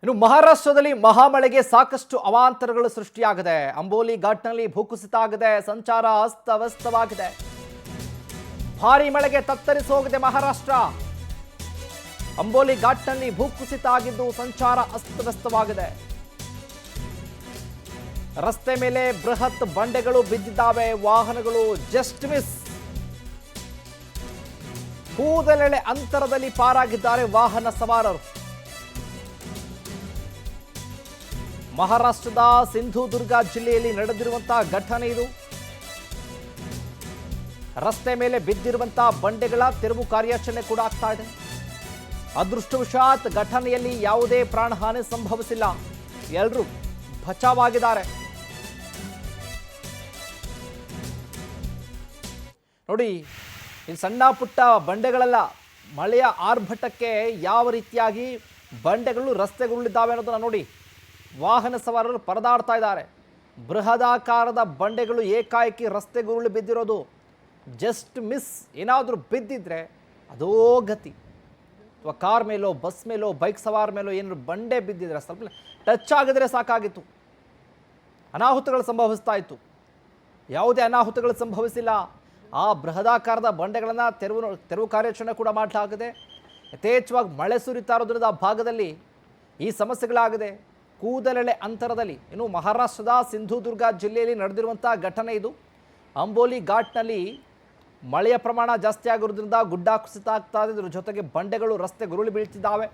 ಇನ್ನು ಮಹಾರಾಷ್ಟ್ರದಲ್ಲಿ ಮಹಾಮಳೆಗೆ ಸಾಕಷ್ಟು ಅವಾಂತರಗಳು ಸೃಷ್ಟಿಯಾಗಿದೆ. ಅಂಬೋಲಿ ಘಾಟ್ನಲ್ಲಿ ಭೂಕುಸಿತ ಆಗಿದೆ, ಸಂಚಾರ ಅಸ್ತವ್ಯಸ್ತವಾಗಿದೆ. ಭಾರೀ ಮಳೆಗೆ ತತ್ತರಿಸಿ ಹೋಗಿದೆ ಮಹಾರಾಷ್ಟ್ರ. ಅಂಬೋಲಿ ಘಾಟ್ನಲ್ಲಿ ಭೂಕುಸಿತ ಆಗಿದ್ದು ಸಂಚಾರ ಅಸ್ತವ್ಯಸ್ತವಾಗಿದೆ. ರಸ್ತೆ ಮೇಲೆ ಬೃಹತ್ ಬಂಡೆಗಳು ಬಿದ್ದಿದ್ದಾವೆ, ವಾಹನಗಳು ಜಸ್ಟ್ ಮಿಸ್. ಕೂದಲೆಳೆ ಅಂತರದಲ್ಲಿ ಪಾರಾಗಿದ್ದಾರೆ ವಾಹನ ಸವಾರರು. ಮಹಾರಾಷ್ಟ್ರದ ಸಿಂಧುದುರ್ಗ ಜಿಲ್ಲೆಯಲ್ಲಿ ನಡೆದಿರುವಂತಹ ಘಟನೆ ಇದು. ರಸ್ತೆ ಮೇಲೆ ಬಿದ್ದಿರುವಂತಹ ಬಂಡೆಗಳ ತೆರವು ಕಾರ್ಯಾಚರಣೆ ಕೂಡ ಆಗ್ತಾ ಇದೆ. ಅದೃಷ್ಟವಶಾತ್ ಘಟನೆಯಲ್ಲಿ ಯಾವುದೇ ಪ್ರಾಣಹಾನಿ ಸಂಭವಿಸಿಲ್ಲ, ಎಲ್ಲರೂ ಬಚಾವಾಗಿದ್ದಾರೆ. ನೋಡಿ, ಈ ಸಣ್ಣ ಪುಟ್ಟ ಬಂಡೆಗಳೆಲ್ಲ ಮಳೆಯ ಆರ್ಭಟಕ್ಕೆ ಯಾವ ರೀತಿಯಾಗಿ ಬಂಡೆಗಳು ರಸ್ತೆಗುರುಳಿದ್ದಾವೆ ಅನ್ನೋದನ್ನ ನೋಡಿ. ವಾಹನ ಸವಾರರು ಪರದಾಡ್ತಾ ಇದ್ದಾರೆ. ಬೃಹದಾಕಾರದ ಬಂಡೆಗಳು ಏಕಾಏಕಿ ರಸ್ತೆಗುರುಳಿ ಬಿದ್ದಿರೋದು. ಜಸ್ಟ್ ಮಿಸ್, ಏನಾದರೂ ಬಿದ್ದಿದ್ರೆ ಅದೋ ಗತಿ. ಅಥವಾ ಕಾರ್ ಮೇಲೋ, ಬಸ್ ಮೇಲೋ, ಬೈಕ್ ಸವಾರ ಮೇಲೋ ಏನಾದ್ರು ಬಂಡೆ ಬಿದ್ದಿದ್ರೆ, ಸ್ವಲ್ಪ ಟಚ್ ಆಗಿದ್ರೆ ಸಾಕಾಗಿತ್ತು, ಅನಾಹುತಗಳು ಸಂಭವಿಸ್ತಾ ಇತ್ತು. ಯಾವುದೇ ಅನಾಹುತಗಳು ಸಂಭವಿಸಿಲ್ಲ. ಆ ಬೃಹದಾಕಾರದ ಬಂಡೆಗಳನ್ನು ತೆರವು ಕಾರ್ಯಾಚರಣೆ ಕೂಡ ಮಾಡಲಾಗಿದೆ. ಯಥೇಚ್ಛವಾಗಿ ಮಳೆ ಸುರಿತಾ ಇರೋದ್ರಿಂದ ಆ ಭಾಗದಲ್ಲಿ ಈ ಸಮಸ್ಯೆಗಳಾಗಿದೆ. ಕೂದಲೆಳೆ ಅಂತರದಲ್ಲಿ, ಇನ್ನು ಮಹಾರಾಷ್ಟ್ರದ ಸಿಂಧುದುರ್ಗ ಜಿಲ್ಲೆಯಲ್ಲಿ ನಡೆದಿರುವಂಥ ಘಟನೆ ಇದು. ಅಂಬೋಲಿ ಘಾಟ್ನಲ್ಲಿ ಮಳೆಯ ಪ್ರಮಾಣ ಜಾಸ್ತಿ ಆಗಿರೋದ್ರಿಂದ ಗುಡ್ಡ ಕುಸಿತ ಆಗ್ತಾ ಇದೆ. ಇದ್ರ ಜೊತೆಗೆ ಬಂಡೆಗಳು ರಸ್ತೆ ಗುರುಳಿ ಬೀಳ್ತಿದ್ದಾವೆ.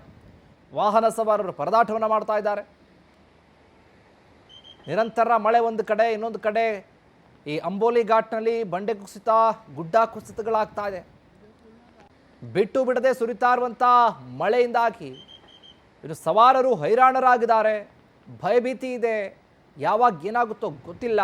ವಾಹನ ಸವಾರರು ಪರದಾಟವನ್ನು ಮಾಡ್ತಾ ಇದ್ದಾರೆ. ನಿರಂತರ ಮಳೆ ಒಂದು ಕಡೆ, ಇನ್ನೊಂದು ಕಡೆ ಈ ಅಂಬೋಲಿ ಘಾಟ್ನಲ್ಲಿ ಬಂಡೆ ಕುಸಿತ, ಗುಡ್ಡ ಕುಸಿತಗಳಾಗ್ತಾ ಇದೆ. ಬಿಟ್ಟು ಬಿಡದೆ ಸುರಿತಾ ಇರುವಂಥ ಮಳೆಯಿಂದಾಗಿ ಇದು ಸವಾರರು ಹೈರಾಣರಾಗಿದ್ದಾರೆ. ಭಯಭೀತಿ ಇದೆ, ಯಾವಾಗ ಏನಾಗುತ್ತೋ ಗೊತ್ತಿಲ್ಲ.